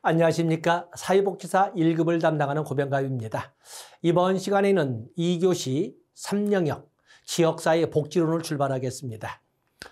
안녕하십니까. 사회복지사 1급을 담당하는 고병갑입니다. 이번 시간에는 2교시 3영역 지역사회 복지론을 출발하겠습니다.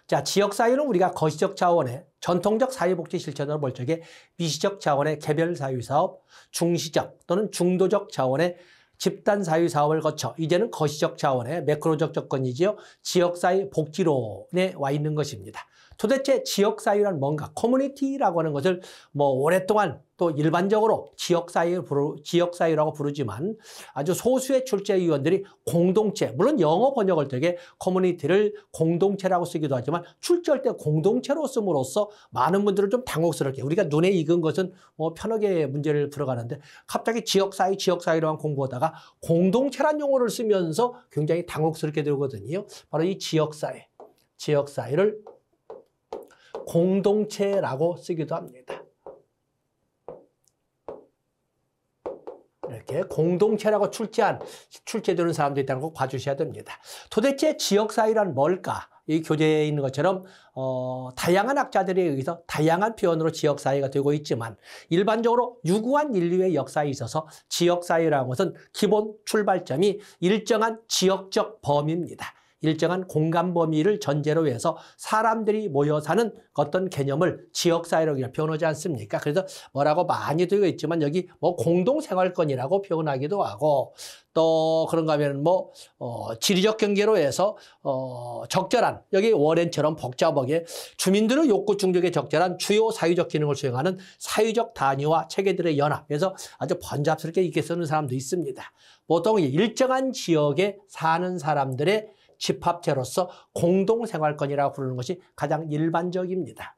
자, 지역사회는 우리가 거시적 차원의 전통적 사회복지 실천으로 볼 적에 미시적 차원의 개별사회사업, 중시적 또는 중도적 차원의 집단사회사업을 거쳐 이제는 거시적 차원의 매크로적 접근이지요. 지역사회 복지론에 와 있는 것입니다. 도대체 지역사회란 뭔가? 커뮤니티라고 하는 것을 오랫동안 또 일반적으로 지역사회라고 부르지만 아주 소수의 출제위원들이 공동체, 물론 영어 번역을 되게 커뮤니티를 공동체라고 쓰기도 하지만 출제할 때 공동체로 씀으로써 많은 분들은 좀 당혹스럽게 우리가 눈에 익은 것은 편하게 문제를 풀어가는데 갑자기 지역사회로만 공부하다가 공동체란 용어를 쓰면서 굉장히 당혹스럽게 되거든요. 바로 이 지역사회를 공동체라고 쓰기도 합니다. 이렇게 공동체라고 출제되는 사람도 있다는 거 꼭 봐주셔야 됩니다. 도대체 지역사회란 뭘까? 이 교재에 있는 것처럼 다양한 학자들에 의해서 다양한 표현으로 지역사회가 되고 있지만 일반적으로 유구한 인류의 역사에 있어서 지역사회라는 것은 기본 출발점이 일정한 지역적 범위입니다. 일정한 공간 범위를 전제로 해서 사람들이 모여 사는 어떤 개념을 지역사회라고 표현하지 않습니까? 그래서 뭐라고 많이 되어 있지만 여기 공동생활권이라고 표현하기도 하고 또 그런가 하면 지리적 경계로 해서 적절한 여기 워렌처럼 복잡하게 주민들의 욕구 충족에 적절한 주요 사회적 기능을 수행하는 사회적 단위와 체계들의 연합. 그래서 아주 번잡스럽게 이렇게 쓰는 사람도 있습니다. 보통 일정한 지역에 사는 사람들의 집합체로서 공동생활권이라고 부르는 것이 가장 일반적입니다.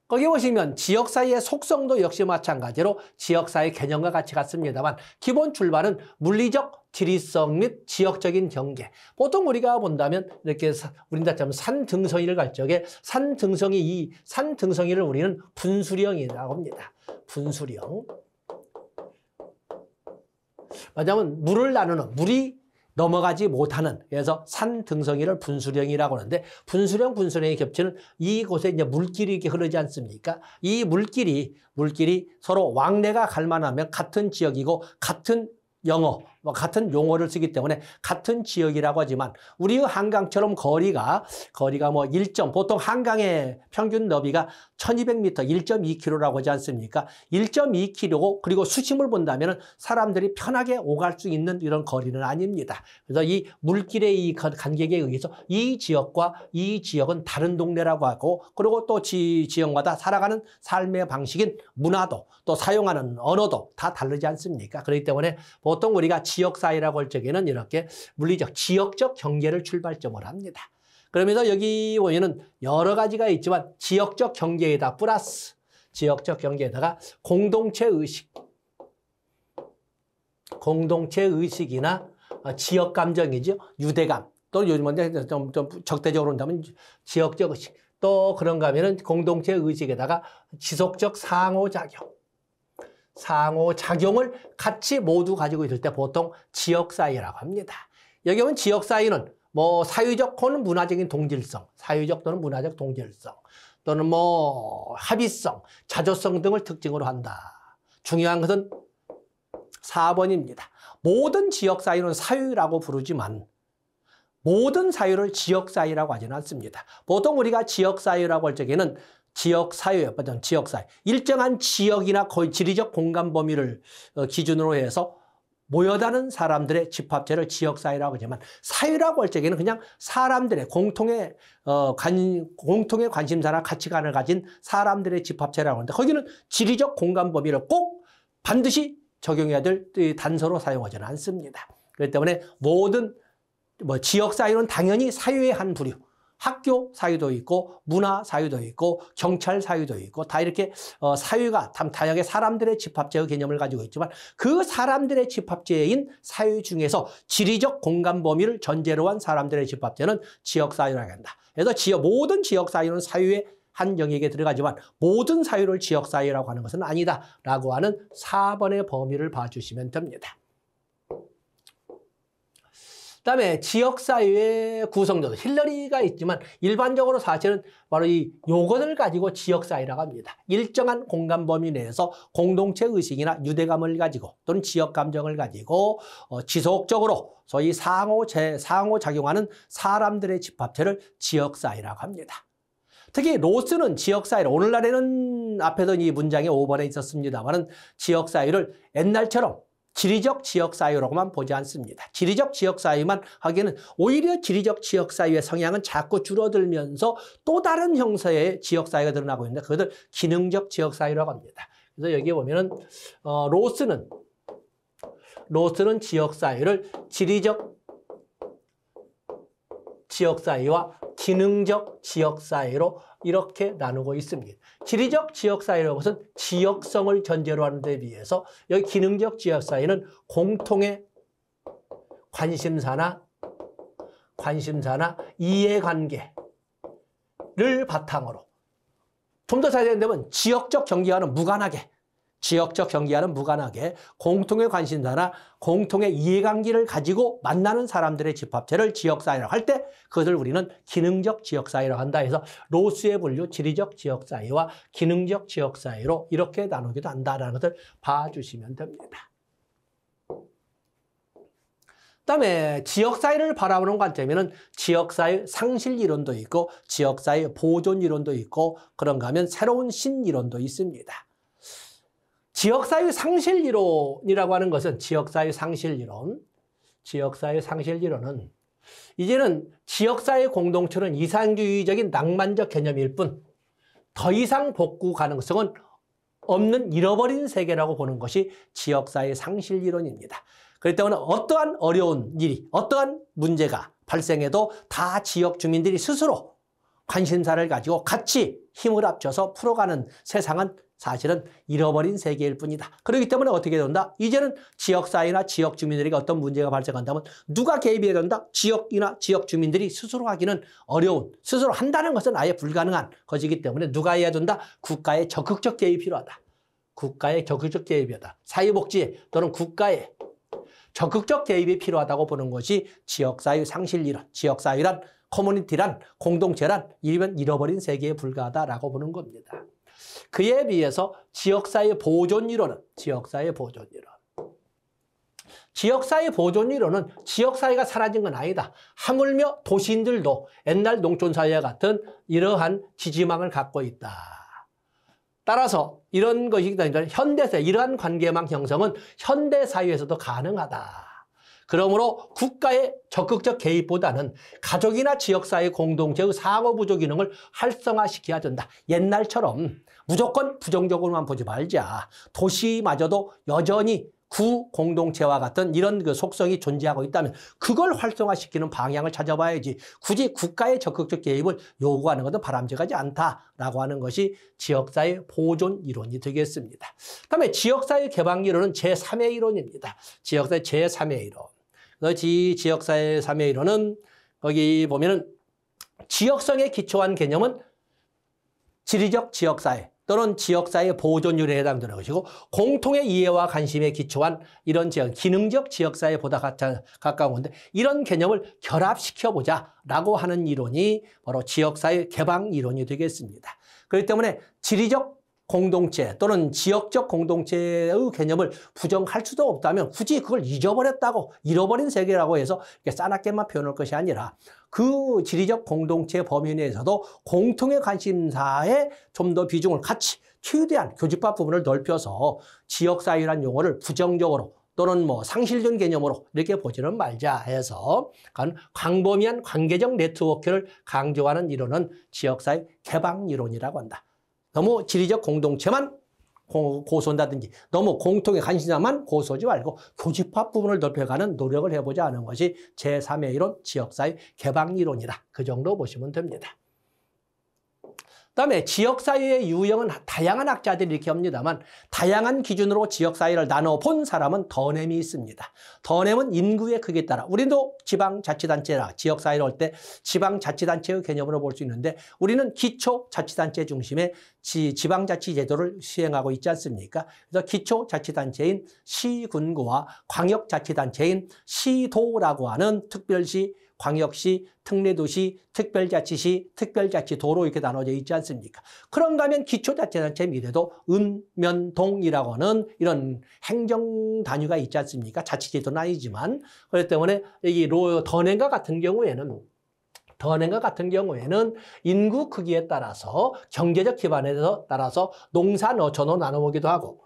거기 보시면 지역사회의 속성도 역시 마찬가지로 지역사회 개념과 같이 같습니다만 기본 출발은 물리적 지리성 및 지역적인 경계. 보통 우리가 본다면 이렇게 우리나라처럼 산등성이를 갈 적에 산등성이를 우리는 분수령이라고 합니다. 분수령. 왜냐하면 물을 나누는 물이 넘어가지 못하는, 그래서 산 등성이를 분수령이라고 하는데 분수령이 겹치는 이곳에 이제 물길이 이렇게 흐르지 않습니까? 이 물길이 서로 왕래가 갈 만하면 같은 지역이고 같은 같은 용어를 쓰기 때문에 같은 지역이라고 하지만 우리의 한강처럼 거리가 보통 한강의 평균 너비가 1200m, 1.2km라고 하지 않습니까? 1.2km고 그리고 수심을 본다면 사람들이 편하게 오갈 수 있는 이런 거리는 아닙니다. 그래서 이 물길의 이 간격에 의해서 이 지역과 이 지역은 다른 동네라고 하고 그리고 또 지역마다 살아가는 삶의 방식인 문화도 또 사용하는 언어도 다 다르지 않습니까? 그렇기 때문에 보통 우리가 지역사회라고 할 적에는 이렇게 물리적, 지역적 경계를 출발점으로 합니다. 그러면서 여기 보면은 여러 가지가 있지만 지역적 경계에다 플러스 지역적 경계에다가 공동체 의식이나 지역 감정이죠. 유대감. 또 요즘 좀 적대적으로 한다면 지역적 의식. 또 그런가 하면은 공동체 의식에다가 지속적 상호작용을 같이 모두 가지고 있을 때 보통 지역사회라고 합니다. 여기 보면 지역사회는 사회적 또는 문화적인 동질성, 사회적 또는 문화적 동질성, 또는 합의성, 자조성 등을 특징으로 한다. 중요한 것은 4번입니다. 모든 지역사회는 사회라고 부르지만 모든 사회를 지역사회라고 하지는 않습니다. 보통 우리가 지역사회라고 할 적에는 지역사회. 일정한 지역이나 거의 지리적 공간 범위를 기준으로 해서 모여다는 사람들의 집합체를 지역사회라고 하지만 사회라고 할 적에는 그냥 사람들의 공통의 관심사나 가치관을 가진 사람들의 집합체라고 하는데 거기는 지리적 공간 범위를 꼭 반드시 적용해야 될 단서로 사용하지는 않습니다. 그렇기 때문에 모든 지역사회는 당연히 사회의 한 부류. 학교 사회도 있고 문화 사회도 있고 경찰 사회도 있고 다 이렇게 사회가 다양하게 사람들의 집합체의 개념을 가지고 있지만 그 사람들의 집합체인 사회 중에서 지리적 공간 범위를 전제로 한 사람들의 집합체는 지역사회라고 한다. 그래서 모든 지역사회는 사회의 한 영역에 들어가지만 모든 사회를 지역사회라고 하는 것은 아니다라고 하는 4번의 범위를 봐주시면 됩니다. 그다음에 지역사회의 구성조도 힐러리가 있지만 일반적으로 사실은 바로 이 요건을 가지고 지역사회라고 합니다. 일정한 공간 범위 내에서 공동체 의식이나 유대감을 가지고 또는 지역 감정을 가지고 지속적으로 소위 상호작용하는 사람들의 집합체를 지역사회라고 합니다. 특히 로스는 지역사회를 오늘날에는 앞에서 이 문장에 5번에 있었습니다만 지역사회를 옛날처럼 지리적 지역사회로만 보지 않습니다. 지리적 지역사회만 하기에는 오히려 지리적 지역사회의 성향은 자꾸 줄어들면서 또 다른 형태의 지역사회가 드러나고 있는데 그것을 기능적 지역사회라고 합니다. 그래서 여기에 보면은 로스는 지역사회를 지리적 지역사회와 기능적 지역사회로 이렇게 나누고 있습니다. 지리적 지역사회라는 것은 지역성을 전제로 하는 데 비해서 여기 기능적 지역사회는 공통의 관심사나 이해관계를 바탕으로 좀 더 자세히 되면 지역적 경계와는 무관하게 공통의 관심사나 공통의 이해관계를 가지고 만나는 사람들의 집합체를 지역사회라고 할 때 그것을 우리는 기능적 지역사회라고 한다 해서 로스의 분류 지리적 지역사회와 기능적 지역사회로 이렇게 나누기도 한다는 것을 봐주시면 됩니다. 그다음에 지역사회를 바라보는 관점에는 지역사회 상실이론도 있고 지역사회 보존이론도 있고 그런가 하면 새로운 신이론도 있습니다. 지역사회 상실이론이라고 하는 것은 지역사회 상실이론은 이제는 지역사회 공동체는 이상주의적인 낭만적 개념일 뿐 더 이상 복구 가능성은 없는 잃어버린 세계라고 보는 것이 지역사회 상실이론입니다. 그렇기 때문에 어떠한 어려운 일이 어떠한 문제가 발생해도 다 지역 주민들이 스스로 관심사를 가지고 같이 힘을 합쳐서 풀어가는 세상은 사실은 잃어버린 세계일 뿐이다. 그렇기 때문에 어떻게 된다? 이제는 지역사회나 지역 주민들에게 어떤 문제가 발생한다면 누가 개입해야 된다? 지역이나 지역 주민들이 스스로 하기는 어려운, 스스로 한다는 것은 아예 불가능한 것이기 때문에 누가 해야 된다? 국가의 적극적 개입이 필요하다. 국가의 적극적 개입이다. 사회복지 또는 국가의 적극적 개입이 필요하다고 보는 것이 지역사회 상실이론, 지역사회란 커뮤니티란 공동체란 잃어버린 세계에 불과하다라고 보는 겁니다. 그에 비해서 지역사회 보존이론은 지역사회가 사라진 건 아니다. 하물며 도시인들도 옛날 농촌사회와 같은 이러한 지지망을 갖고 있다. 따라서 이런 것이 현대사회, 이러한 관계망 형성은 현대사회에서도 가능하다. 그러므로 국가의 적극적 개입보다는 가족이나 지역사회 공동체의 상호부조 기능을 활성화시켜야 된다. 옛날처럼 무조건 부정적으로만 보지 말자. 도시마저도 여전히 구공동체와 같은 이런 그 속성이 존재하고 있다면 그걸 활성화시키는 방향을 찾아봐야지 굳이 국가의 적극적 개입을 요구하는 것은 바람직하지 않다라고 하는 것이 지역사회 보존 이론이 되겠습니다. 그다음에 지역사회 개방 이론은 제3의 이론입니다. 지역사회 제3의 이론. 지역사회 3의 이론은 거기 보면은 지역성에 기초한 개념은 지리적 지역사회 또는 지역사회 보존율에 해당되는 것이고 공통의 이해와 관심에 기초한 이런 기능적 지역사회보다 가까운 건데 이런 개념을 결합시켜보자라고 하는 이론이 바로 지역사회 개방 이론이 되겠습니다. 그렇기 때문에 지리적 공동체 또는 지역적 공동체의 개념을 부정할 수도 없다면 굳이 그걸 잃어버린 세계라고 해서 이렇게 싸납게만 표현할 것이 아니라 그 지리적 공동체 범위 내에서도 공통의 관심사에 좀 더 비중을 같이 최대한 교집합 부분을 넓혀서 지역사회라는 용어를 부정적으로 또는 상실된 개념으로 이렇게 보지는 말자 해서 광범위한 관계적 네트워크를 강조하는 이론은 지역사회 개방 이론이라고 한다. 너무 지리적 공동체만 고소한다든지 너무 공통의 관심사만 고소하지 말고 교집합 부분을 넓혀가는 노력을 해보자 하는 것이 제3의 이론 지역사회 개방 이론이다. 그 정도 보시면 됩니다. 그다음에 지역사회의 유형은 다양한 학자들이 이렇게 합니다만 다양한 기준으로 지역사회를 나눠본 사람은 더넴이 있습니다. 더넴은 인구의 크기에 따라 우리도 지방자치단체나 지역사회를 할 때 지방자치단체의 개념으로 볼 수 있는데 우리는 기초자치단체 중심의 지방자치제도를 시행하고 있지 않습니까? 그래서 기초자치단체인 시군구와 광역자치단체인 시도라고 하는 특별시, 광역시, 특례도시, 특별자치시, 특별자치도로 이렇게 나눠져 있지 않습니까? 그런가 하면 기초자치단체 밑에도 읍면동이라고 하는 이런 행정 단위가 있지 않습니까? 자치제도는 아니지만 그렇기 때문에 이 더넴과 같은 경우에는 인구 크기에 따라서 경제적 기반에 따라서 농사, 노천으로 나눠보기도 하고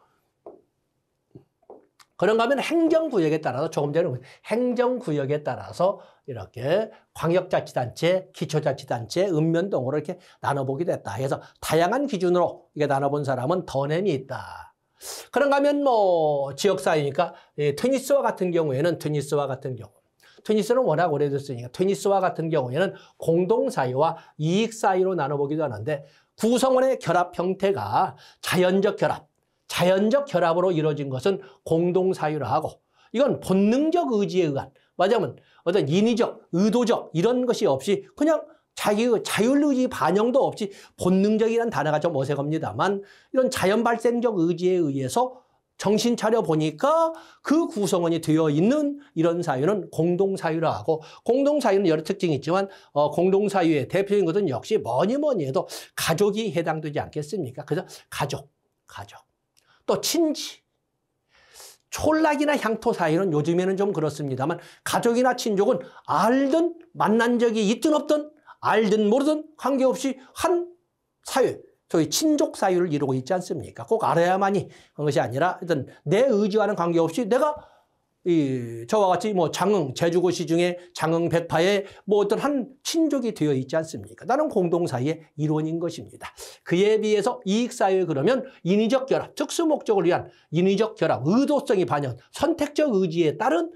그런가 하면 행정구역에 따라서 조금 전에 행정구역에 따라서 이렇게 광역자치단체, 기초자치단체, 읍면동으로 이렇게 나눠보기도 했다. 그래서 다양한 기준으로 이게 나눠본 사람은 더넴이 있다. 그런가 하면 뭐 지역사회니까 트니스와 같은 경우는 워낙 오래됐으니까 트니스와 같은 경우에는 공동사회와 이익사회로 나눠보기도 하는데 구성원의 결합 형태가 자연적 결합으로 이루어진 것은 공동사유라 하고 이건 본능적 의지에 의한 말하자면 어떤 인위적, 의도적 이런 것이 없이 그냥 자기의 자율의지 반영도 없이 본능적이라는 단어가 좀 어색합니다만 이런 자연 발생적 의지에 의해서 정신 차려 보니까 그 구성원이 되어 있는 이런 사유는 공동사유라 하고 공동사유는 여러 특징이 있지만 공동사유의 대표적인 것은 역시 뭐니 해도 가족이 해당되지 않겠습니까? 그래서 가족. 또 친지, 촌락이나 향토 사이는 요즘에는 좀 그렇습니다만 가족이나 친족은 알든 만난 적이 있든 없든 알든 모르든 관계없이 한 사회, 저희 친족 사유를 이루고 있지 않습니까? 꼭 알아야만이 그런 것이 아니라 일단 내 의지와는 관계없이 내가 저와 같이 뭐 제주고시 중에 장흥 백파에 뭐 어떤 한 친족이 되어 있지 않습니까? 나는 공동사회의 일원인 것입니다. 그에 비해서 이익사회 그러면 인위적 결합, 특수목적을 위한 인위적 결합, 의도성이 반영, 선택적 의지에 따른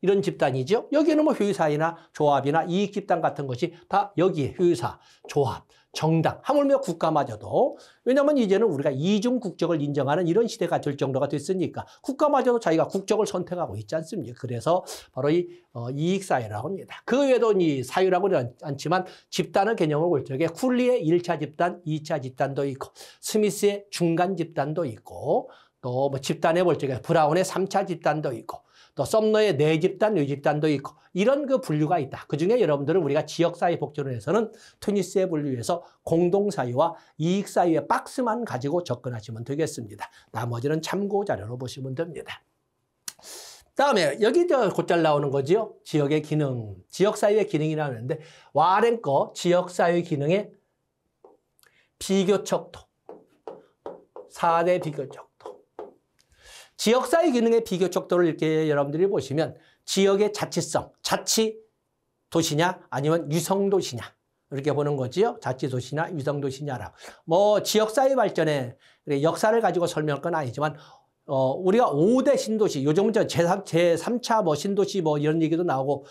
이런 집단이죠. 여기에는 뭐 회사이나 조합이나 이익집단 같은 것이 다 여기에 회사, 조합, 정당, 하물며 국가마저도 왜냐하면 이제는 우리가 이중 국적을 인정하는 이런 시대가 될 정도가 됐으니까 국가마저도 자기가 국적을 선택하고 있지 않습니까? 그래서 바로 이 이익사회라고 합니다. 그 외에도 이 사유라고는 않지만 집단의 개념을 볼 적에 쿨리의 1차 집단, 2차 집단도 있고 스미스의 중간 집단도 있고 또 뭐 집단에 볼 적에 브라운의 3차 집단도 있고 또 썸너의 내집단, 뇌집단도 있고 이런 그 분류가 있다. 그중에 여러분들은 우리가 지역사회 복지론에서는 트니스에 분류해서 공동사회와 이익사회의 박스만 가지고 접근하시면 되겠습니다. 나머지는 참고 자료로 보시면 됩니다. 다음에 여기 곧잘 나오는 거죠. 지역의 기능, 지역사회의 기능이라고 하는데 와렌 거 지역사회 기능의 비교척도, 4대 비교척도. 지역사회 기능의 비교척도를 이렇게 여러분들이 보시면 지역의 자치성, 자치도시냐 아니면 유성도시냐 이렇게 보는 거지요. 자치도시냐 유성도시냐라고. 뭐 지역사회 발전의 역사를 가지고 설명할 건 아니지만 우리가 5대 신도시, 요즘은 제3차 뭐 신도시 뭐 이런 얘기도 나오고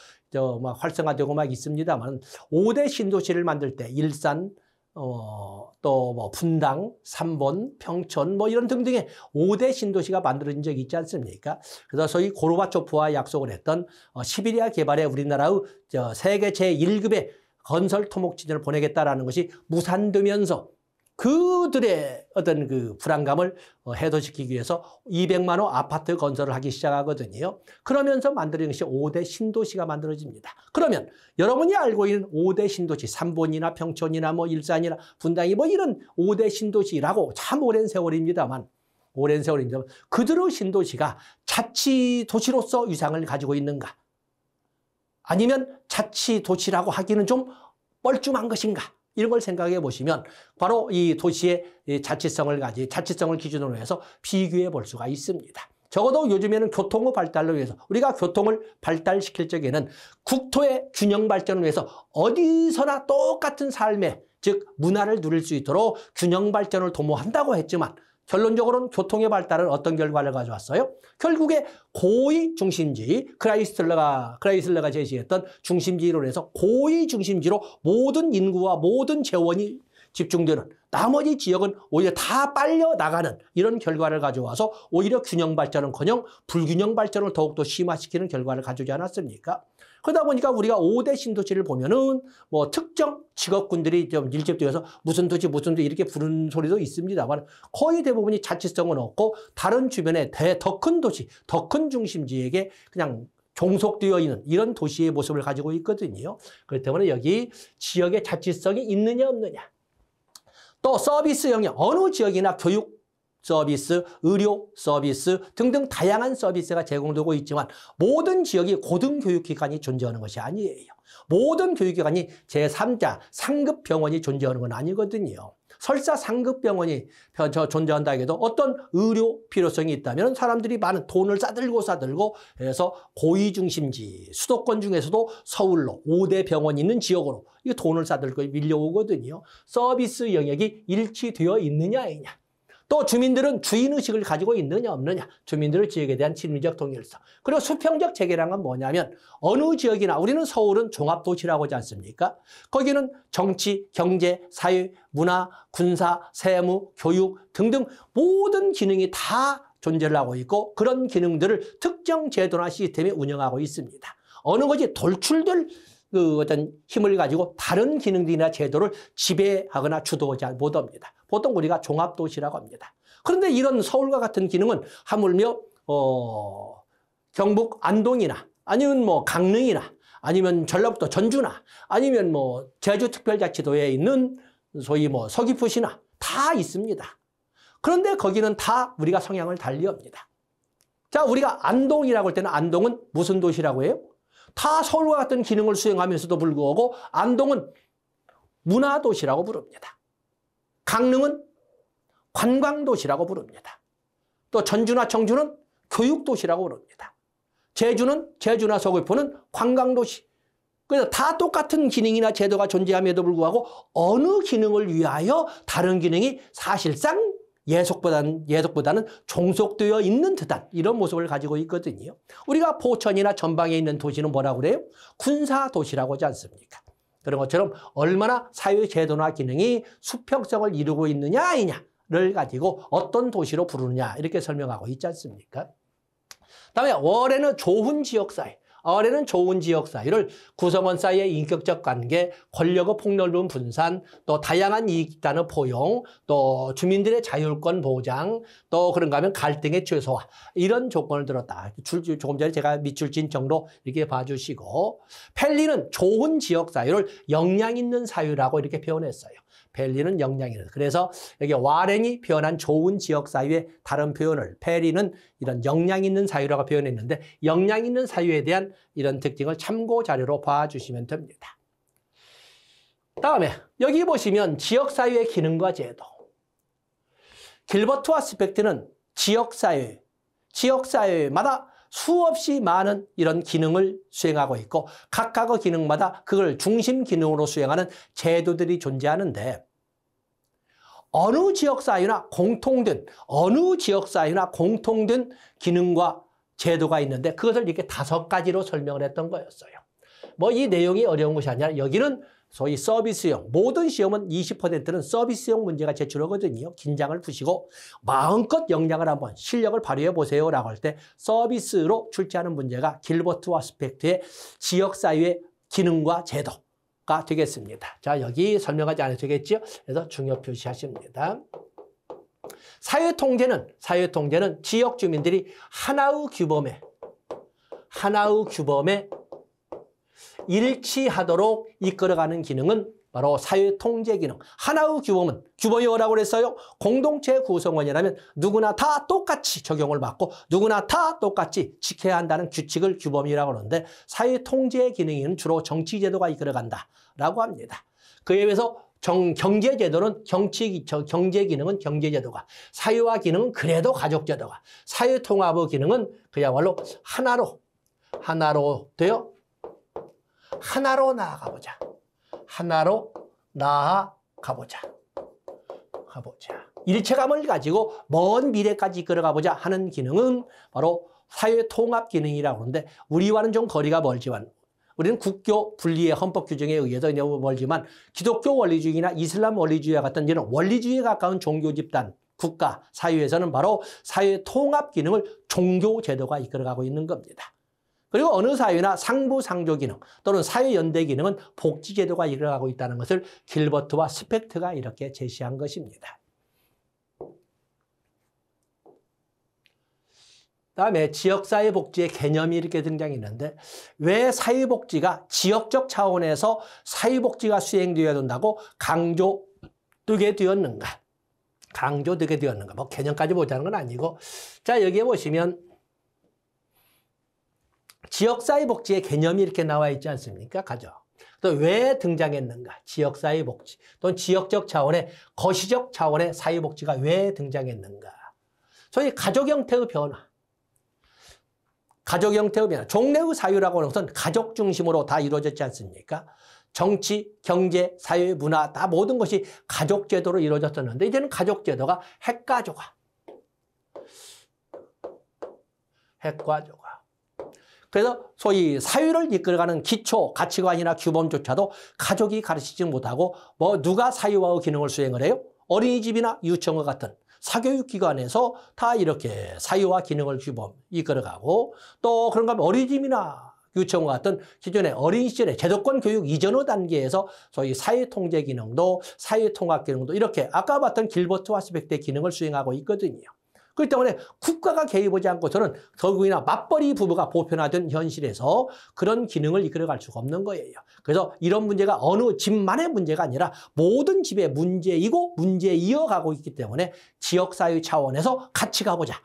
막 활성화되고 막 있습니다만 5대 신도시를 만들 때 일산, 또 뭐 분당, 삼본, 평촌 뭐 이런 등등의 5대 신도시가 만들어진 적이 있지 않습니까? 그래서 소위 고르바초프와 약속을 했던 시베리아 개발에 우리나라의 세계 제1급의 건설 토목지전을 보내겠다라는 것이 무산되면서 그들의 어떤 그 불안감을 해소시키기 위해서 200만 호 아파트 건설을 하기 시작하거든요. 그러면서 만들어진 것이 5대 신도시가 만들어집니다. 그러면 여러분이 알고 있는 5대 신도시, 삼본이나 평촌이나 뭐 일산이나 분당이 뭐 이런 5대 신도시라고 참 오랜 세월입니다만 그들의 신도시가 자치도시로서 위상을 가지고 있는가? 아니면 자치도시라고 하기는 좀 뻘쭘한 것인가? 이런 걸 생각해 보시면 바로 이 도시의 자치성을 기준으로 해서 비교해 볼 수가 있습니다. 적어도 요즘에는 교통의 발달을 위해서 우리가 교통을 발달시킬 적에는 국토의 균형 발전을 위해서 어디서나 똑같은 삶의 즉 문화를 누릴 수 있도록 균형 발전을 도모한다고 했지만 결론적으로는 교통의 발달은 어떤 결과를 가져왔어요? 결국에 고의 중심지, 크라이슬러가 제시했던 중심지 이론에서 고의 중심지로 모든 인구와 모든 재원이 집중되는, 나머지 지역은 오히려 다 빨려 나가는 이런 결과를 가져와서 오히려 균형 발전은커녕 불균형 발전을 더욱더 심화시키는 결과를 가져오지 않았습니까? 그러다 보니까 우리가 5대 신도시를 보면은 뭐 특정 직업군들이 좀 밀집되어서 무슨 도시 이렇게 부르는 소리도 있습니다만 거의 대부분이 자치성은 없고 다른 주변에 더 큰 도시, 더 큰 중심지에게 그냥 종속되어 있는 이런 도시의 모습을 가지고 있거든요. 그렇기 때문에 여기 지역의 자치성이 있느냐 없느냐. 또 서비스 영역, 어느 지역이나 교육 서비스, 의료 서비스 등등 다양한 서비스가 제공되고 있지만 모든 지역이 고등교육기관이 존재하는 것이 아니에요. 모든 교육기관이 제3자 상급 병원이 존재하는 건 아니거든요. 설사 상급 병원이 존재한다 해도 어떤 의료 필요성이 있다면 사람들이 많은 돈을 싸들고 해서 고위중심지, 수도권 중에서도 서울로 5대 병원이 있는 지역으로 이 돈을 싸들고 밀려오거든요. 서비스 영역이 일치되어 있느냐 아니냐. 또 주민들은 주인의식을 가지고 있느냐 없느냐. 주민들의 지역에 대한 심리적 동일성. 그리고 수평적 체계라는 건 뭐냐면 어느 지역이나 우리는 서울은 종합도시라고 하지 않습니까? 거기는 정치, 경제, 사회, 문화, 군사, 세무, 교육 등등 모든 기능이 다 존재를 하고 있고 그런 기능들을 특정 제도나 시스템이 운영하고 있습니다. 어느 것이 돌출될 그 어떤 힘을 가지고 다른 기능들이나 제도를 지배하거나 주도하지 못합니다. 보통 우리가 종합도시라고 합니다. 그런데 이런 서울과 같은 기능은 하물며 경북 안동이나 아니면 뭐 강릉이나 아니면 전라북도 전주나 아니면 뭐 제주특별자치도에 있는 소위 뭐 서귀포시나 다 있습니다. 그런데 거기는 다 우리가 성향을 달리합니다. 자, 우리가 안동이라고 할 때는 안동은 무슨 도시라고 해요? 다 서울과 같은 기능을 수행하면서도 불구하고 안동은 문화도시라고 부릅니다. 강릉은 관광도시라고 부릅니다. 또 전주나 청주는 교육도시라고 부릅니다. 제주나 서귀포는 관광도시. 그래서 다 똑같은 기능이나 제도가 존재함에도 불구하고 어느 기능을 위하여 다른 기능이 사실상 예속보다는 종속되어 있는 듯한 이런 모습을 가지고 있거든요. 우리가 포천이나 전방에 있는 도시는 뭐라고 그래요? 군사도시라고 하지 않습니까? 그런 것처럼 얼마나 사회제도나 기능이 수평성을 이루고 있느냐 아니냐를 가지고 어떤 도시로 부르느냐 이렇게 설명하고 있지 않습니까? 다음에 월에는 좋은 지역사회. 월에는 좋은 지역사회를 구성원 사이의 인격적 관계, 권력의 폭넓은 분산, 또 다양한 이익단의 포용, 또 주민들의 자율권 보장, 또 그런가 하면 갈등의 최소화 이런 조건을 들었다. 조금 전에 제가 밑줄 친 정도 이렇게 봐주시고 펠리는 좋은 지역사회를 역량 있는 사회라고 이렇게 표현했어요. 펠리는 역량이 있는. 그래서 여기 와렌이 표현한 좋은 지역사회의 다른 표현을 펠리는 이런 역량 있는 사회라고 표현했는데 역량 있는 사회에 대한 이런 특징을 참고 자료로 봐주시면 됩니다. 다음에 여기 보시면 지역사회의 기능과 제도. 길버트와 스펙트는 지역사회마다 수없이 많은 이런 기능을 수행하고 있고 각각의 기능마다 그걸 중심 기능으로 수행하는 제도들이 존재하는데 어느 지역사회나 공통된 기능과 제도가 있는데 그것을 이렇게 5가지로 설명을 했던 거였어요. 뭐 이 내용이 어려운 것이 아니라 여기는 소위 서비스형, 모든 시험은 20%는 서비스형 문제가 제출하거든요. 긴장을 푸시고 마음껏 역량을 한번 실력을 발휘해 보세요라고 할 때 서비스로 출제하는 문제가 길버트와 스펙트의 지역사회의 기능과 제도가 되겠습니다. 자, 여기 설명하지 않아도 되겠죠? 그래서 중요 표시하십니다. 사회통제는 지역 주민들이 하나의 규범에 일치하도록 이끌어가는 기능은 바로 사회통제 기능. 하나의 규범이 뭐라고 그랬어요? 공동체 구성원이라면 누구나 다 똑같이 적용을 받고 누구나 다 똑같이 지켜야 한다는 규범이라고 하는데 사회통제 기능은 주로 정치제도가 이끌어간다라고 합니다. 그에 비해서 경제제도는 경제 기능은 경제제도가, 사회화 기능은 그래도 가족제도가, 사회통합의 기능은 그야말로 하나로 되어 하나로 나아가보자. 일체감을 가지고 먼 미래까지 이끌어가보자 하는 기능은 바로 사회통합 기능이라고 하는데 우리와는 좀 거리가 멀지만 우리는 국교 분리의 헌법 규정에 의해서 이제 멀지만 기독교 원리주의나 이슬람 원리주의와 같은 이런 원리주의에 가까운 종교 집단, 국가, 사회에서는 바로 사회 통합 기능을 종교 제도가 이끌어가고 있는 겁니다. 그리고 어느 사회나 상부 상조 기능 또는 사회 연대 기능은 복지 제도가 이끌어가고 있다는 것을 길버트와 스펙트가 이렇게 제시한 것입니다. 그다음에 지역사회복지의 개념이 이렇게 등장했는데 왜 사회복지가 지역적 차원에서 사회복지가 수행되어야 된다고 강조되게 되었는가? 강조되게 되었는가? 뭐 개념까지 보자는 건 아니고 자 여기에 보시면 지역사회복지의 개념이 이렇게 나와 있지 않습니까? 가죠. 또 왜 등장했는가? 지역사회복지 또는 지역적 차원의 거시적 차원의 사회복지가 왜 등장했는가? 소위 가족 형태의 변화. 가족 형태의 변화. 종래의 사유라고 하는 것은 가족 중심으로 다 이루어졌지 않습니까? 정치, 경제, 사회, 문화 다 모든 것이 가족 제도로 이루어졌었는데 이제는 가족 제도가 핵가족화. 핵가족화. 그래서 소위 사회를 이끌어가는 기초 가치관이나 규범조차도 가족이 가르치지 못하고 뭐 누가 사회와의 기능을 수행을 해요? 어린이집이나 유치원과 같은 사교육기관에서 다 이렇게 사회와 기능을 규범 이끌어가고 또 그런가 하면 어린이집이나 유치원과 같은 기존의 어린 시절의 제도권 교육 이전의 단계에서 소위 사회통제 기능도 사회통합 기능도 이렇게 아까 봤던 길버트와 스펙트의 기능을 수행하고 있거든요. 그렇기 때문에 국가가 개입하지 않고서는 결국이나 맞벌이 부부가 보편화된 현실에서 그런 기능을 이끌어갈 수가 없는 거예요. 그래서 이런 문제가 어느 집만의 문제가 아니라 모든 집의 문제이고 문제에 이어가고 있기 때문에 지역사회 차원에서 같이 가보자.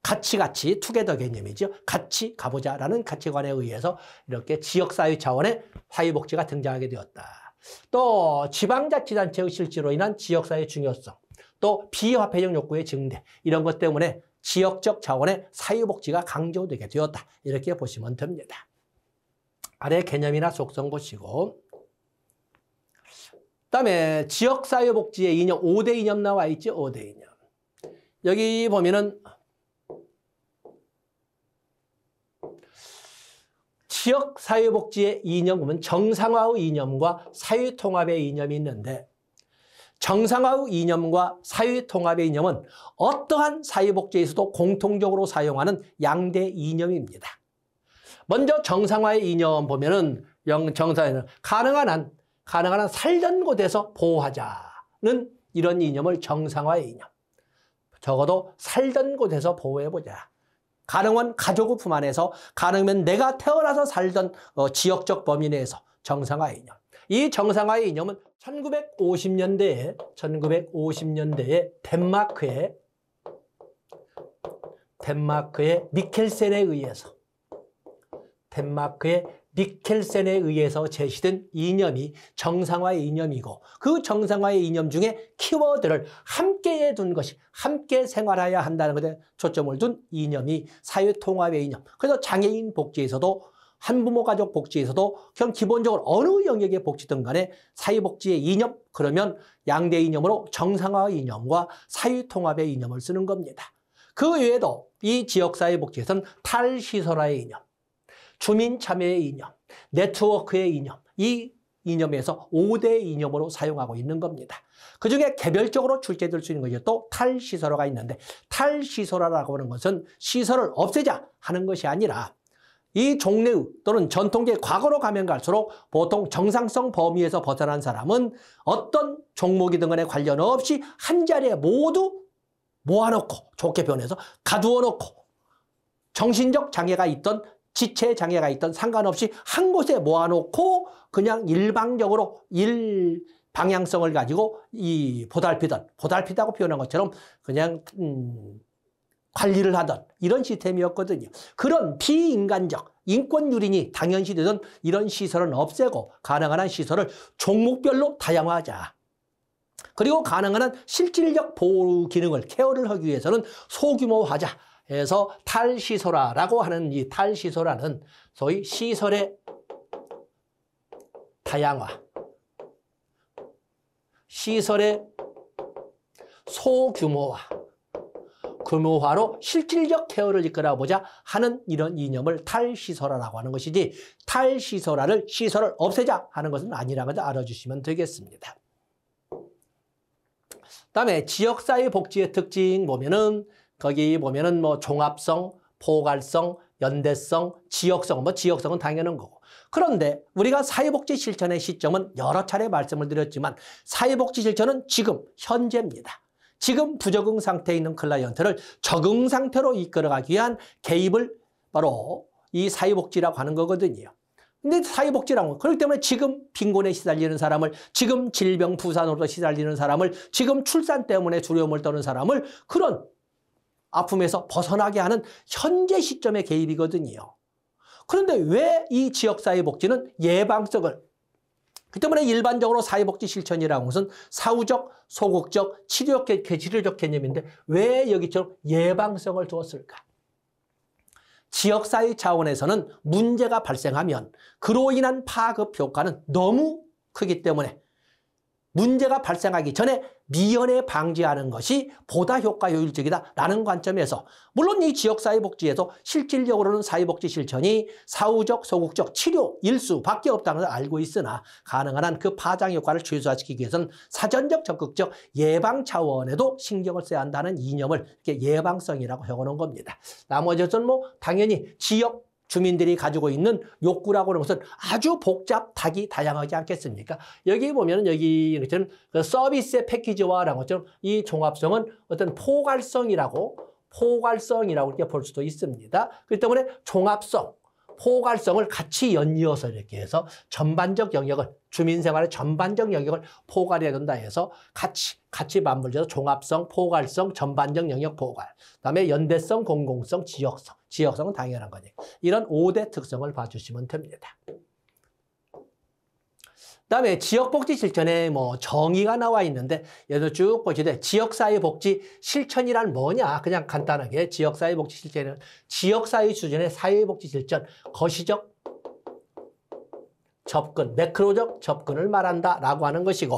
같이 투게더 개념이죠. 같이 가보자라는 가치관에 의해서 이렇게 지역사회 차원의 사회복지가 등장하게 되었다. 또 지방자치단체의 실제로 인한 지역사회 중요성. 또 비화폐적 욕구의 증대 이런 것 때문에 지역적 차원의 사회복지가 강조되게 되었다. 이렇게 보시면 됩니다. 아래 개념이나 속성 보시고 그다음에 지역사회복지의 이념 5대 이념 나와 있죠. 5대 이념. 여기 보면은 지역사회복지의 이념 보면 정상화의 이념과 사회통합의 이념이 있는데 정상화의 이념과 사회통합의 이념은 어떠한 사회복지에서도 공통적으로 사용하는 양대 이념입니다. 먼저 정상화의 이념 보면은 정상화는 가능한 한 살던 곳에서 보호하자는 이런 이념을 정상화의 이념. 적어도 살던 곳에서 보호해보자. 가능한 가족의 품 안에서 가능하면 내가 태어나서 살던 지역적 범위 내에서 정상화의 이념. 이 정상화의 이념은 1950년대에 덴마크의 미켈센에 의해서 제시된 이념이 정상화의 이념이고 그 정상화의 이념 중에 키워드를 함께해 둔 것이 함께 생활해야 한다는 것에 초점을 둔 이념이 사회통합의 이념. 그래서 장애인 복지에서도 한부모 가족 복지에서도 그냥 기본적으로 어느 영역의 복지든 간에 사회복지의 이념 그러면 양대 이념으로 정상화의 이념과 사회통합의 이념을 쓰는 겁니다. 그 외에도 이 지역사회복지에서는 탈시설화의 이념, 주민참여의 이념, 네트워크의 이념 이 이념에서 5대 이념으로 사용하고 있는 겁니다. 그중에 개별적으로 출제될 수 있는 것이 또 탈시설화가 있는데 탈시설화라고 하는 것은 시설을 없애자 하는 것이 아니라 이 종래의 또는 전통의 과거로 가면 갈수록 보통 정상성 범위에서 벗어난 사람은 어떤 종목이든 간에 관련 없이 한 자리에 모두 모아놓고 좋게 표현해서 가두어 놓고 정신적 장애가 있던 지체 장애가 있던 상관없이 한 곳에 모아놓고 그냥 일방적으로 방향성을 가지고 이 보달피다고 표현한 것처럼 그냥 관리를 하던 이런 시스템이었거든요. 그런 비인간적 인권유린이 당연시되던 이런 시설은 없애고 가능한 한 시설을 종목별로 다양화하자. 그리고 가능한 한 실질적 보호 기능을 케어를 하기 위해서는 소규모화하자 해서 탈시설화라고 하는 이 탈시설화는 소위 시설의 다양화, 시설의 소규모화, 규모화로 실질적 케어를 이끌어보자 하는 이런 이념을 탈시설화라고 하는 것이지 탈시설화를 시설을 없애자 하는 것은 아니라는 것을 알아주시면 되겠습니다. 그다음에 지역사회 복지의 특징 보면은 거기 보면은 뭐 종합성, 포괄성, 연대성, 지역성, 뭐 지역성은 당연한 거고. 그런데 우리가 사회복지 실천의 시점은 여러 차례 말씀을 드렸지만 사회복지 실천은 지금 현재입니다. 지금 부적응 상태에 있는 클라이언트를 적응 상태로 이끌어가기 위한 개입을 바로 이 사회복지라고 하는 거거든요. 근데 사회복지라는 거, 그렇기 때문에 지금 빈곤에 시달리는 사람을, 지금 질병 부산으로 시달리는 사람을, 지금 출산 때문에 두려움을 떠는 사람을 그런 아픔에서 벗어나게 하는 현재 시점의 개입이거든요. 그런데 왜 이 지역사회복지는 예방성을, 그 때문에 일반적으로 사회복지 실천이라는 것은 사후적, 소극적, 치료적 개념인데 왜 여기처럼 예방성을 두었을까? 지역사회 차원에서는 문제가 발생하면 그로 인한 파급 효과는 너무 크기 때문에 문제가 발생하기 전에 미연에 방지하는 것이 보다 효과효율적이다라는 관점에서 물론 이 지역사회복지에서 실질적으로는 사회복지 실천이 사후적, 소극적, 치료, 일수밖에 없다는 걸 알고 있으나 가능한 한 그 파장 효과를 최소화시키기 위해서는 사전적, 적극적 예방 차원에도 신경을 써야 한다는 이념을 이렇게 예방성이라고 해오는 겁니다. 나머지는 뭐 당연히 지역 주민들이 가지고 있는 욕구라고 하는 것은 아주 복잡하기 다양하지 않겠습니까? 여기 보면은 여기 그 서비스의 패키지화라는 것처럼 이 종합성은 어떤 포괄성이라고 이렇게 볼 수도 있습니다. 그렇기 때문에 종합성, 포괄성을 같이 연이어서 이렇게 해서 전반적 영역을, 주민생활의 전반적 영역을 포괄해야 된다 해서 같이 맞물려서 종합성, 포괄성, 전반적 영역 포괄, 그다음에 연대성, 공공성, 지역성은 당연한 거니. 이런 5대 특성을 봐주시면 됩니다. 그다음에 지역복지 실천에 뭐 정의가 나와 있는데 얘도 쭉 보시되 지역사회복지 실천이란 뭐냐? 그냥 간단하게 지역사회복지 실천은 지역사회 수준의 사회복지 실천, 거시적 접근, 매크로적 접근을 말한다라고 하는 것이고,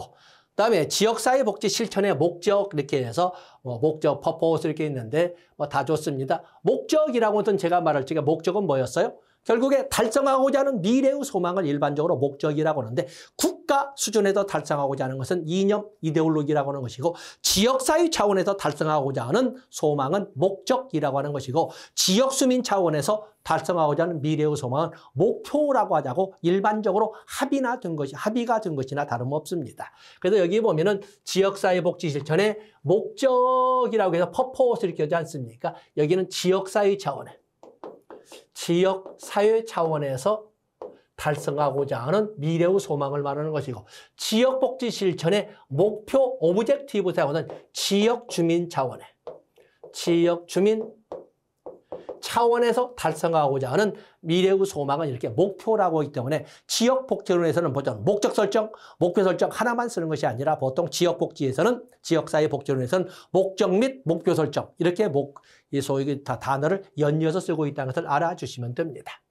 그다음에 지역사회복지 실천의 목적 이렇게 해서 목적, 퍼포스 이렇게 있는데 다 좋습니다. 목적이라고 하던 제가 말할 적에 목적은 뭐였어요? 결국에 달성하고자 하는 미래의 소망을 일반적으로 목적이라고 하는데 국가 수준에서 달성하고자 하는 것은 이념, 이데올로기라고 하는 것이고 지역사회 차원에서 달성하고자 하는 소망은 목적이라고 하는 것이고 지역수민 차원에서 달성하고자 하는 미래의 소망은 목표라고 하자고 일반적으로 합의가 된 것이나 다름없습니다. 그래서 여기 보면은 지역사회복지 실천의 목적이라고 해서 퍼포스 이렇게 하지 않습니까? 여기는 지역사회 차원에 지역사회 차원에서 달성하고자 하는 미래의 소망을 말하는 것이고 지역복지 실천의 목표 오브젝티브 사원은 지역주민 차원에서 달성하고자 하는 미래의 소망은 이렇게 목표라고 하기 때문에 지역복지론에서는 보통 목적 설정, 목표 설정 하나만 쓰는 것이 아니라 보통 지역복지에서는 지역사회복지론에서는 목적 및 목표 설정 이렇게 소위 다 단어를 연이어서 쓰고 있다는 것을 알아주시면 됩니다.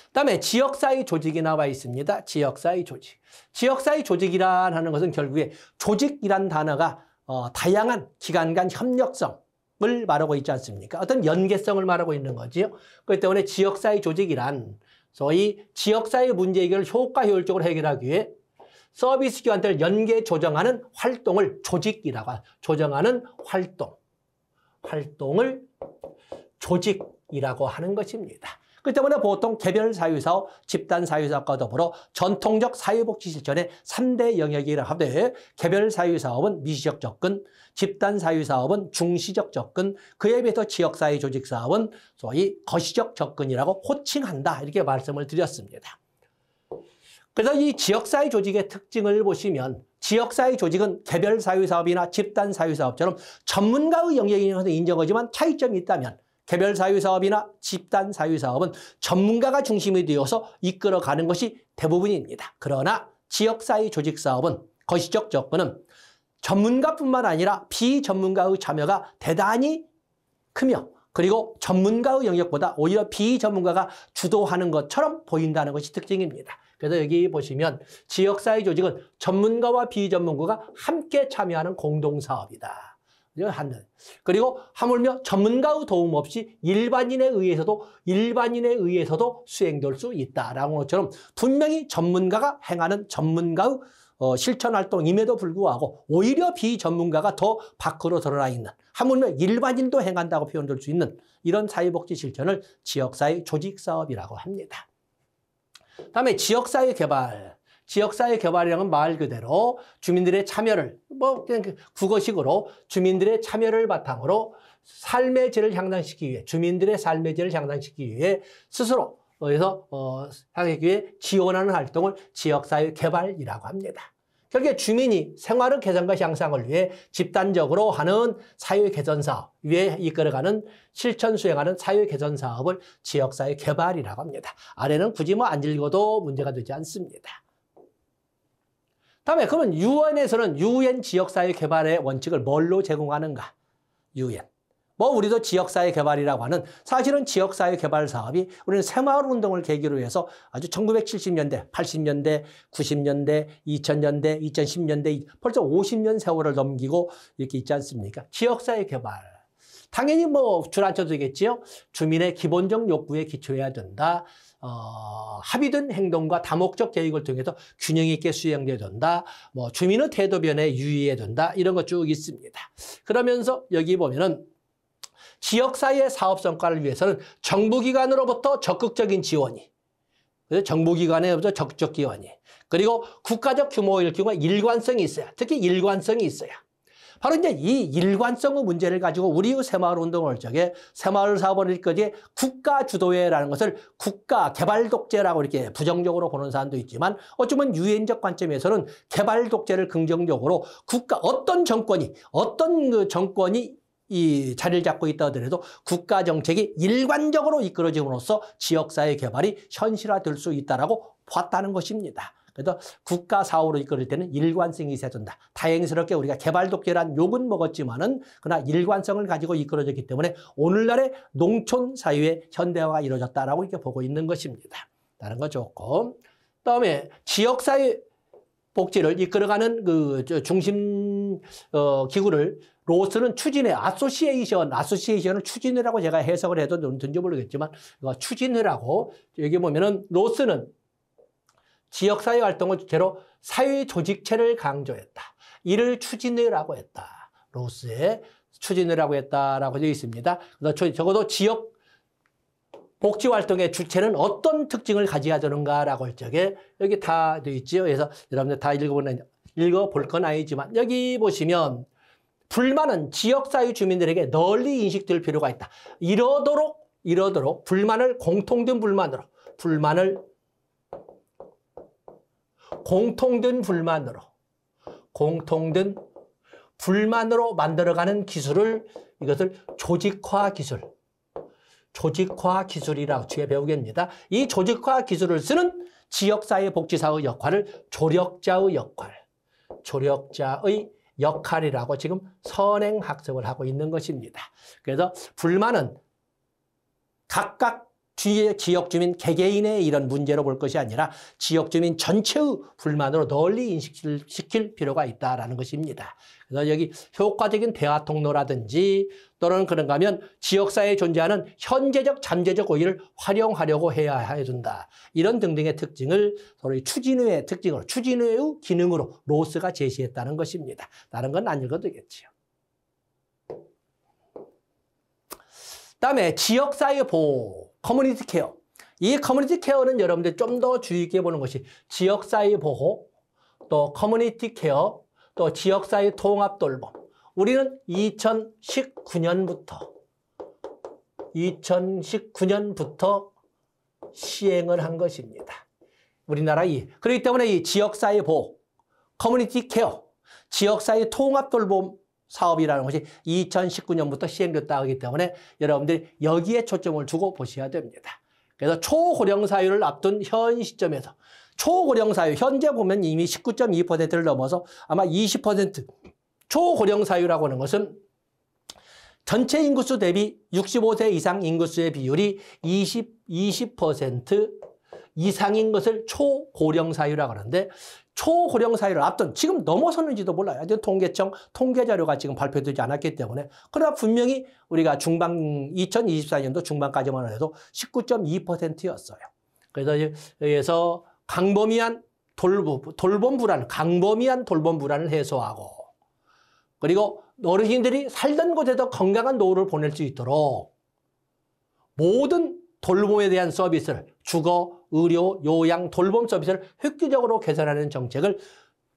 그다음에 지역사회 조직이 나와 있습니다. 지역사회 조직. 지역사회 조직이라는 것은 결국에 조직이란 단어가 다양한 기관 간 협력성 을 말하고 있지 않습니까? 어떤 연계성을 말하고 있는 거지요. 그렇기 때문에 지역사회 조직이란 소위 지역사회 문제 해결을 효과효율적으로 해결하기 위해 서비스 기관들을 연계 조정하는 활동을 조직이라고 조정하는 활동을 조직이라고 하는 것입니다. 그렇기 때문에 보통 개별 사회사업, 집단 사회사업과 더불어 전통적 사회복지 실천의 3대 영역이라 하되 개별 사회사업은 미시적 접근, 집단 사회사업은 중시적 접근, 그에 비해서 지역사회 조직 사업은 소위 거시적 접근이라고 호칭한다 이렇게 말씀을 드렸습니다. 그래서 이 지역사회 조직의 특징을 보시면 지역사회 조직은 개별 사회사업이나 집단 사회사업처럼 전문가의 영역인 것은 인정하지만 차이점이 있다면 개별 사회사업이나 집단 사회사업은 전문가가 중심이 되어서 이끌어가는 것이 대부분입니다. 그러나 지역사회 조직 사업은 거시적 접근은 전문가뿐만 아니라 비전문가의 참여가 대단히 크며 그리고 전문가의 영역보다 오히려 비전문가가 주도하는 것처럼 보인다는 것이 특징입니다. 그래서 여기 보시면 지역사회 조직은 전문가와 비전문가가 함께 참여하는 공동사업이다. 그리고 하물며 전문가의 도움 없이 일반인에 의해서도 수행될 수 있다라는 것처럼 분명히 전문가가 행하는 전문가의 실천 활동임에도 불구하고 오히려 비전문가가 더 밖으로 드러나 있는, 하물며 일반인도 행한다고 표현될 수 있는 이런 사회복지 실천을 지역사회 조직사업이라고 합니다. 다음에 지역사회 개발. 지역사회 개발이라는 말 그대로 주민들의 참여를 그냥 국어식으로 주민들의 참여를 바탕으로 삶의 질을 향상시키기 위해, 주민들의 삶의 질을 향상시키기 위해 스스로 향상시키기 위해 지원하는 활동을 지역사회 개발이라고 합니다. 결국에 주민이 생활의 개선과 향상을 위해 집단적으로 하는 사회 개선 사업 위에 이끌어가는 실천 수행하는 사회 개선 사업을 지역사회 개발이라고 합니다. 아래는 굳이 안 읽어도 문제가 되지 않습니다. 다음에 그러면 유엔에서는 유엔 지역사회 개발의 원칙을 뭘로 제공하는가? 유엔. 우리도 지역사회 개발이라고 하는, 사실은 지역사회 개발 사업이 우리는 새마을운동을 계기로 해서 아주 1970년대, 80년대, 90년대, 2000년대, 2010년대 벌써 50년 세월을 넘기고 이렇게 있지 않습니까? 지역사회 개발. 당연히 줄안쳐도 되겠지요. 주민의 기본적 욕구에 기초해야 된다. 합의된 행동과 다목적 계획을 통해서 균형 있게 수행돼야 된다. 주민의 태도 변화에 유의해야 된다. 이런 것 쭉 있습니다. 그러면서 여기 보면은 지역사회 사업 성과를 위해서는 정부기관으로부터 적극적인 지원이, 정부기관에부터 적극적 지원이, 그리고 국가적 규모일 경우에 일관성이 있어야, 특히 일관성이 있어야. 바로 이제 이 일관성의 문제를 가지고 우리의 새마을운동을 적에 새마을 사업을 이끌기에 국가 주도회라는 것을 국가 개발 독재라고 이렇게 부정적으로 보는 사람도 있지만, 어쩌면 유엔적 관점에서는 개발 독재를 긍정적으로 어떤 정권이 이 자리를 잡고 있다 하더라도 국가 정책이 일관적으로 이끌어짐으로써 지역사회 개발이 현실화될 수 있다라고 봤다는 것입니다. 그래서 국가 사업으로 이끌을 때는 일관성이 있어야 된다. 다행스럽게 우리가 개발 독재란 욕은 먹었지만은 그러나 일관성을 가지고 이끌어졌기 때문에 오늘날의 농촌 사회의 현대화가 이루어졌다라고 이렇게 보고 있는 것입니다. 다른 거 좋고, 그다음에 지역사회 복지를 이끌어가는 그 중심 기구를 로스는 추진회, 아소시에이션을 추진회라고 제가 해석을 해도 뭔지 모르겠지만 추진회라고, 여기 보면은 로스는 지역사회 활동을 주체로 사회 조직체를 강조했다. 이를 추진회라고 했다. 로스의 추진회라고 했다라고 되어 있습니다. 그래서 적어도 지역 복지 활동의 주체는 어떤 특징을 가져야 되는가라고 할 적에 여기 다 되어 있지요. 그래서 여러분들 다 읽어볼 건 아니지만 여기 보시면 불만은 지역사회 주민들에게 널리 인식될 필요가 있다. 이러도록 불만을 공통된 불만으로 만들어가는 기술을, 이것을 조직화 기술이라고 제가 배우겠습니다. 이 조직화 기술을 쓰는 지역사회 복지사의 역할을 조력자의 역할이라고 지금 선행학습을 하고 있는 것입니다. 그래서 불만은 각각 지역 주민 개개인의 이런 문제로 볼 것이 아니라 지역 주민 전체의 불만으로 널리 인식시킬 필요가 있다는 것입니다. 그래서 여기 효과적인 대화 통로라든지 또는 그런가 하면 지역사회에 존재하는 현재적, 잠재적 오해를 활용하려고 해야 된다. 이런 등등의 특징을 서로 추진회의 특징으로, 추진회의 기능으로 로스가 제시했다는 것입니다. 다른 건 안 읽어도 되겠지요. 그다음에 지역사회 보호, 커뮤니티 케어. 이 커뮤니티 케어는 여러분들 좀 더 주의 깊게 보는 것이 지역사회 보호, 또 커뮤니티 케어, 또 지역사회 통합 돌봄. 우리는 2019년부터 시행을 한 것입니다. 우리나라 그렇기 때문에 이 지역사회 보호, 커뮤니티 케어, 지역사회 통합 돌봄 사업이라는 것이 2019년부터 시행됐다 하기 때문에 여러분들이 여기에 초점을 두고 보셔야 됩니다. 그래서 초고령 사회를 앞둔 현 시점에서 초고령 사회, 현재 보면 이미 19.2%를 넘어서 아마 20%, 초고령 사회라고 하는 것은 전체 인구수 대비 65세 이상 인구수의 비율이 20%, 이상인 것을 초고령 사유라고 하는데 초고령 사유를 앞둔 지금 넘어섰는지도 몰라요. 아직 통계청 통계 자료가 지금 발표되지 않았기 때문에 그러나 분명히 우리가 중반 2024년도 중반까지만 해도 19.2%였어요. 그래서 여기에서 광범위한 돌봄 불안, 광범위한 돌봄 불안을 해소하고 그리고 어르신들이 살던 곳에서 건강한 노후를 보낼 수 있도록 모든 돌봄에 대한 서비스를 주거, 의료, 요양, 돌봄 서비스를 획기적으로 개선하는 정책을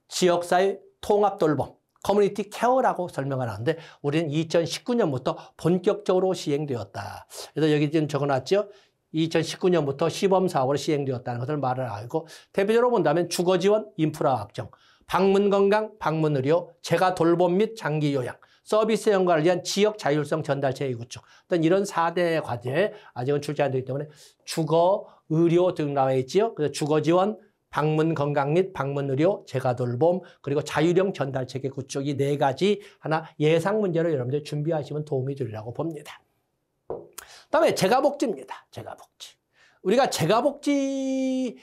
지역사회 통합돌봄, 커뮤니티 케어라고 설명을 하는데 우리는 2019년부터 본격적으로 시행되었다. 그래서 여기 지금 적어놨죠. 2019년부터 시범사업으로 시행되었다는 것을 말을 하고 대표적으로 본다면 주거지원, 인프라 확정, 방문건강, 방문의료, 재가돌봄 및 장기요양, 서비스 연관을 위한 지역 자율성 전달체계 구축 어떤 이런 4대 과제에 아직은 출제 안 되기 때문에 주거, 의료 등 나와 있지요. 그래서 주거지원, 방문건강 및 방문의료, 재가돌봄 그리고 자율형 전달체계 구축 이 4가지 하나 예상 문제로 여러분들 준비하시면 도움이 되리라고 봅니다. 그다음에 재가복지입니다. 재가복지. 우리가 재가복지에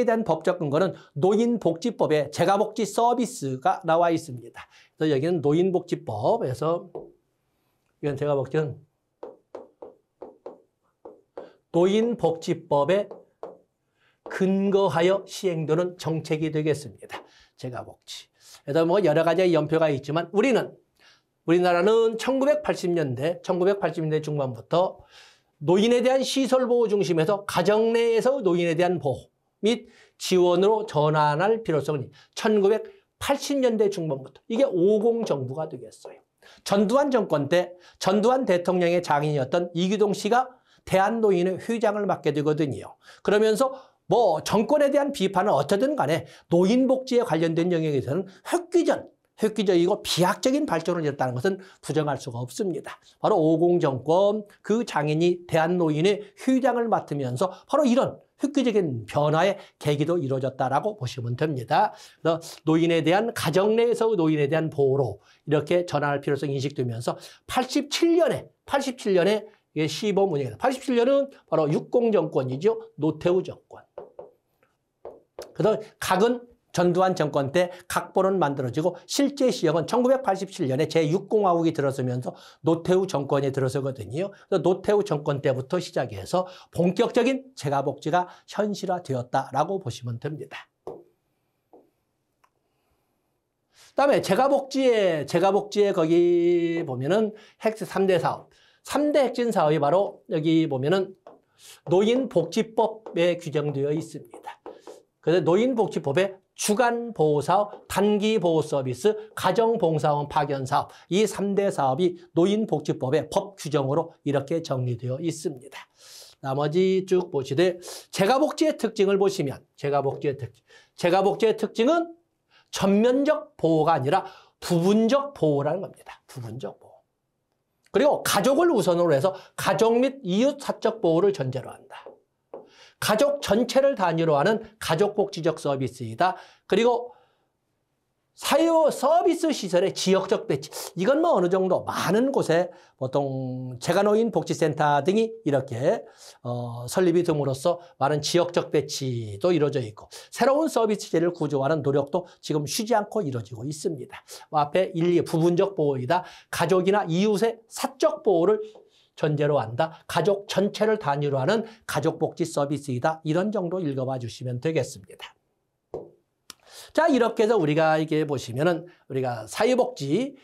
대한 법적 근거는 노인복지법에 재가복지 서비스가 나와 있습니다. 그래서 여기는 노인복지법에서 이건 재가복지는 노인복지법에 근거하여 시행되는 정책이 되겠습니다. 재가복지. 그래서 뭐 여러 가지의 연표가 있지만 우리나라는 1980년대 중반부터 노인에 대한 시설보호 중심에서 가정 내에서 노인에 대한 보호 및 지원으로 전환할 필요성이 1980년대 중반부터 이게 50 정부가 되겠어요. 전두환 정권 때 전두환 대통령의 장인이었던 이기동 씨가 대한노인의 회장을 맡게 되거든요. 그러면서 뭐 정권에 대한 비판은 어떻든 간에 노인복지에 관련된 영역에서는 획기적이고 비약적인 발전을 이뤘다는 것은 부정할 수가 없습니다. 바로 50 정권 그 장인이 대한노인의 회장을 맡으면서 바로 이런 획기적인 변화의 계기도 이루어졌다라고 보시면 됩니다. 그래서 노인에 대한 가정 내에서 노인에 대한 보호로 이렇게 전환할 필요성이 인식되면서 87년에 이게 시범 운영이다. 87년은 바로 60 정권이죠. 노태우 정권. 그래서 각은 전두환 정권 때 각본은 만들어지고 실제 시행은 1987년에 제6공화국이 들어서면서 노태우 정권이 들어서거든요. 그래서 노태우 정권 때부터 시작해서 본격적인 재가복지가 현실화되었다라고 보시면 됩니다. 그다음에 재가복지에 거기 보면은 3대 사업. 3대 핵심 사업이 바로 여기 보면은 노인복지법에 규정되어 있습니다. 그래서 노인복지법에 주간보호사업, 단기보호서비스, 가정봉사원 파견사업 이 3대 사업이 노인복지법의 법 규정으로 이렇게 정리되어 있습니다. 나머지 쭉 보시되 재가복지의 특징을 보시면 재가복지의 특징은 전면적 보호가 아니라 부분적 보호라는 겁니다. 부분적 보호. 그리고 가족을 우선으로 해서 가족 및 이웃 사적 보호를 전제로 한다. 가족 전체를 단위로 하는 가족복지적 서비스이다. 그리고 사유 서비스 시설의 지역적 배치. 이건 뭐 어느 정도 많은 곳에 보통 재가노인 복지센터 등이 이렇게 설립이 됨으로써 많은 지역적 배치도 이루어져 있고 새로운 서비스제를 구조하는 노력도 지금 쉬지 않고 이루어지고 있습니다. 앞에 1, 2 부분적 보호이다. 가족이나 이웃의 사적 보호를 전제로 한다. 가족 전체를 단위로 하는 가족복지 서비스이다. 이런 정도 읽어봐 주시면 되겠습니다. 자, 이렇게 해서 우리가 이게 보시면은 우리가 사회복지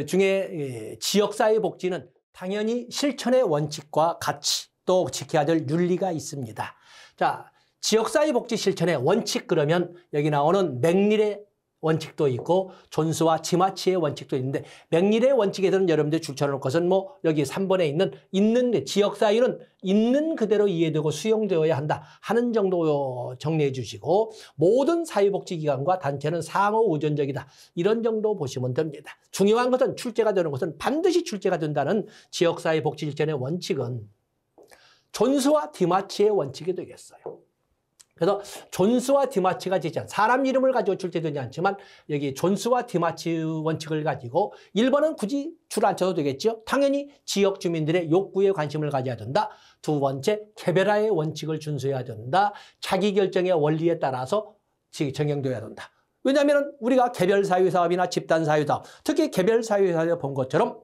중에 지역사회복지는 당연히 실천의 원칙과 가치 또 지켜야 될 윤리가 있습니다. 자, 지역사회복지 실천의 원칙 그러면 여기 나오는 맥릴의 원칙도 있고 존스와 지마치의 원칙도 있는데 맥릴의 원칙에서는 여러분들 줄쳐놓을 것은 뭐 여기 3번에 있는 지역사회는 있는 그대로 이해되고 수용되어야 한다 하는 정도 정리해 주시고 모든 사회복지기관과 단체는 상호 의존적이다 이런 정도 보시면 됩니다. 중요한 것은 출제가 되는 것은 반드시 출제가 된다는 지역사회복지 실천의 원칙은 존스와 디마치의 원칙이 되겠어요. 그래서 존스와 디마치가 제시한 사람 이름을 가지고 출제되지 않지만 여기 존스와 디마치 원칙을 가지고 1번은 굳이 줄 안 쳐도 되겠죠. 당연히 지역 주민들의 욕구에 관심을 가져야 된다. 두 번째, 개별화의 원칙을 준수해야 된다. 자기결정의 원리에 따라서 정형되어야 된다. 왜냐하면 우리가 개별 사회사업이나 집단 사회사업, 특히 개별 사회사업에 본 것처럼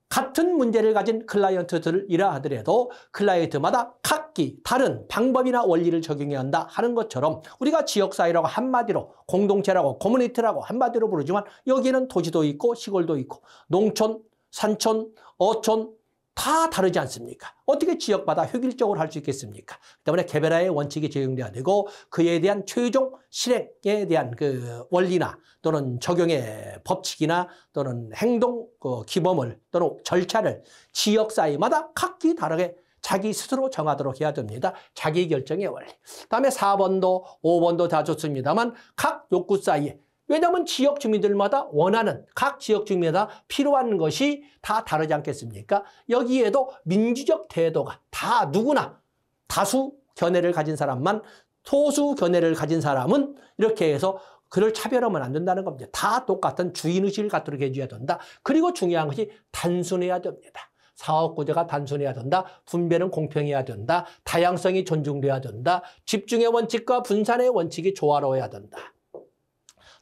같은 문제를 가진 클라이언트들이라 하더라도 클라이언트마다 각기 다른 방법이나 원리를 적용해야 한다 하는 것처럼 우리가 지역사회라고 한마디로 공동체라고 커뮤니티라고 한마디로 부르지만 여기는 도시도 있고 시골도 있고 농촌, 산촌, 어촌 다 다르지 않습니까? 어떻게 지역마다 효율적으로 할 수 있겠습니까? 때문에 개별화의 원칙이 적용돼야 되고 그에 대한 최종 실행에 대한 그 원리나 또는 적용의 법칙이나 또는 행동 기범을 또는 절차를 지역사회마다 각기 다르게 자기 스스로 정하도록 해야 됩니다. 자기결정의 원리. 그다음에 4번도 5번도 다 좋습니다만 각 욕구 사이에 왜냐하면 지역 주민들마다 원하는 각 지역 주민마다 필요한 것이 다 다르지 않겠습니까? 여기에도 민주적 태도가 다 누구나 다수 견해를 가진 사람만 소수 견해를 가진 사람은 이렇게 해서 그를 차별하면 안 된다는 겁니다. 다 똑같은 주인의식을 갖도록 해줘야 된다. 그리고 중요한 것이 단순해야 됩니다. 사업구조가 단순해야 된다. 분배는 공평해야 된다. 다양성이 존중돼야 된다. 집중의 원칙과 분산의 원칙이 조화로워야 된다.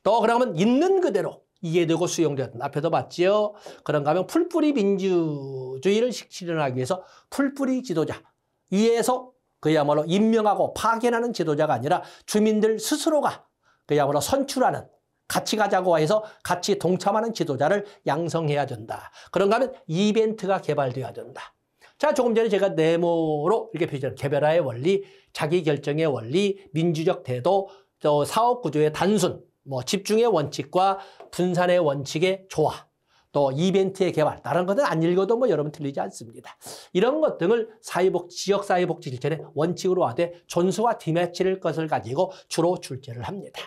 또 그러면 있는 그대로 이해되고 수용돼야 된다. 앞에도 봤지요. 그런가 하면 풀뿌리 민주주의를 실현하기 위해서 풀뿌리 지도자 위에서 그야말로 임명하고 파견하는 지도자가 아니라 주민들 스스로가 그야말로 선출하는 같이 가자고 해서 같이 동참하는 지도자를 양성해야 된다. 그런가 하면 이벤트가 개발돼야 된다. 자, 조금 전에 제가 네모로 이렇게 표시한 개별화의 원리, 자기결정의 원리, 민주적 태도, 또 사업구조의 단순, 집중의 원칙과 분산의 원칙의 조화, 또 이벤트의 개발, 다른 것은 안 읽어도 여러분 틀리지 않습니다. 이런 것 등을 지역사회복지 실천의 원칙으로 하되 존스와 디마치를 것을 가지고 주로 출제를 합니다.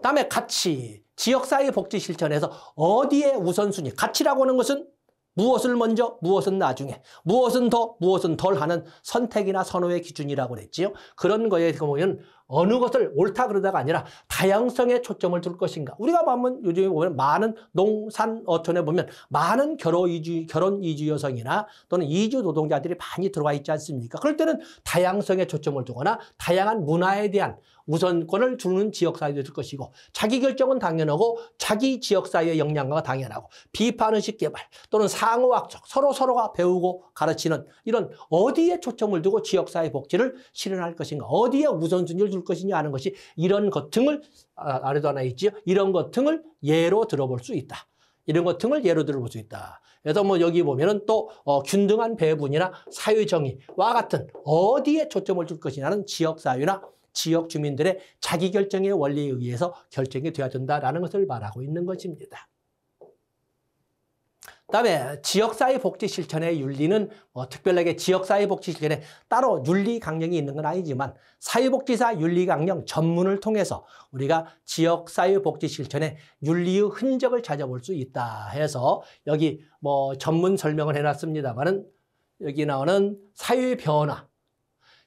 다음에 가치, 지역사회복지 실천에서 어디에 우선순위, 가치라고 하는 것은 무엇을 먼저, 무엇은 나중에, 무엇은 더, 무엇은 덜 하는 선택이나 선호의 기준이라고 그랬지요. 그런 거에 보면 어느 것을 옳다 그러다가 아니라 다양성에 초점을 둘 것인가. 우리가 보면 요즘에 보면 많은 농산 어촌에 보면 많은 결혼 이주 여성이나 또는 이주 노동자들이 많이 들어와 있지 않습니까? 그럴 때는 다양성에 초점을 두거나 다양한 문화에 대한 우선권을 두는 지역사회도 될 것이고 자기결정은 당연하고 자기 지역사회의 역량화가 당연하고 비판의식 개발 또는 상호학적 서로가 배우고 가르치는 이런 어디에 초점을 두고 지역사회 복지를 실현할 것인가 어디에 우선순위를 둘 것이냐 하는 것이 이런 것 등을 아래도 하나 있지요. 이런 것 등을 예로 들어볼 수 있다. 이런 것 등을 예로 들어볼 수 있다. 그래서 여기 보면은 또 균등한 배분이나 사회정의와 같은 어디에 초점을 줄 것이냐는 지역사회나 지역 주민들의 자기결정의 원리에 의해서 결정이 되어야 된다라는 것을 말하고 있는 것입니다. 그다음에 지역사회 복지 실천의 윤리는 특별하게 지역사회 복지 실천에 따로 윤리 강령이 있는 건 아니지만 사회복지사 윤리 강령 전문을 통해서 우리가 지역사회 복지 실천의 윤리의 흔적을 찾아볼 수 있다 해서 여기 전문 설명을 해놨습니다만은 여기 나오는 사회 변화,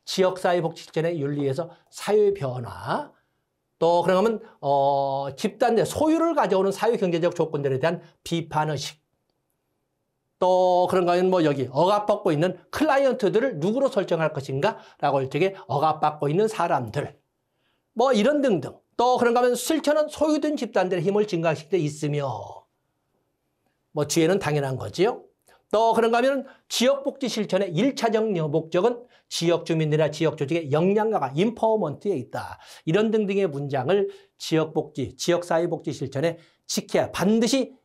지역사회 복지 실천의 윤리에서 사회 변화, 또 그러면 집단 내 소유를 가져오는 사회 경제적 조건들에 대한 비판의식, 또 그런가 하면 여기 억압받고 있는 클라이언트들을 누구로 설정할 것인가 라고 할 적에 억압받고 있는 사람들 이런 등등 또 그런가 하면 실천은 소유된 집단들의 힘을 증강시킬 때 있으며 뒤에는 당연한 거지요. 또 그런가 하면 지역복지 실천의 1차적 목적은 지역 주민들이나 지역 조직의 역량화가 인퍼먼트에 있다. 이런 등등의 문장을 지역복지, 지역사회복지 실천에 반드시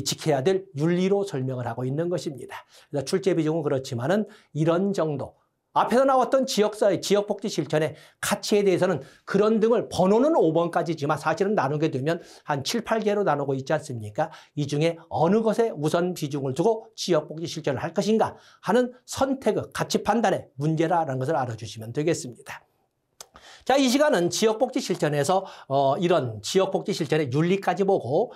지켜야 될 윤리로 설명을 하고 있는 것입니다. 그래서 출제 비중은 그렇지만은 이런 정도. 앞에서 나왔던 지역사회, 지역복지 실천의 가치에 대해서는 그런 등을 번호는 5번까지지만 사실은 나누게 되면 한 7, 8개로 나누고 있지 않습니까? 이 중에 어느 것에 우선 비중을 두고 지역복지 실천을 할 것인가 하는 선택의 가치 판단의 문제라는 것을 알아주시면 되겠습니다. 자, 이 시간은 지역복지 실천에서 이런 지역복지 실천의 윤리까지 보고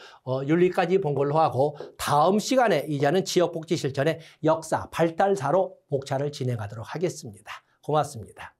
윤리까지 본 걸로 하고 다음 시간에 이제는 지역복지 실천의 역사, 발달사로 목차를 진행하도록 하겠습니다. 고맙습니다.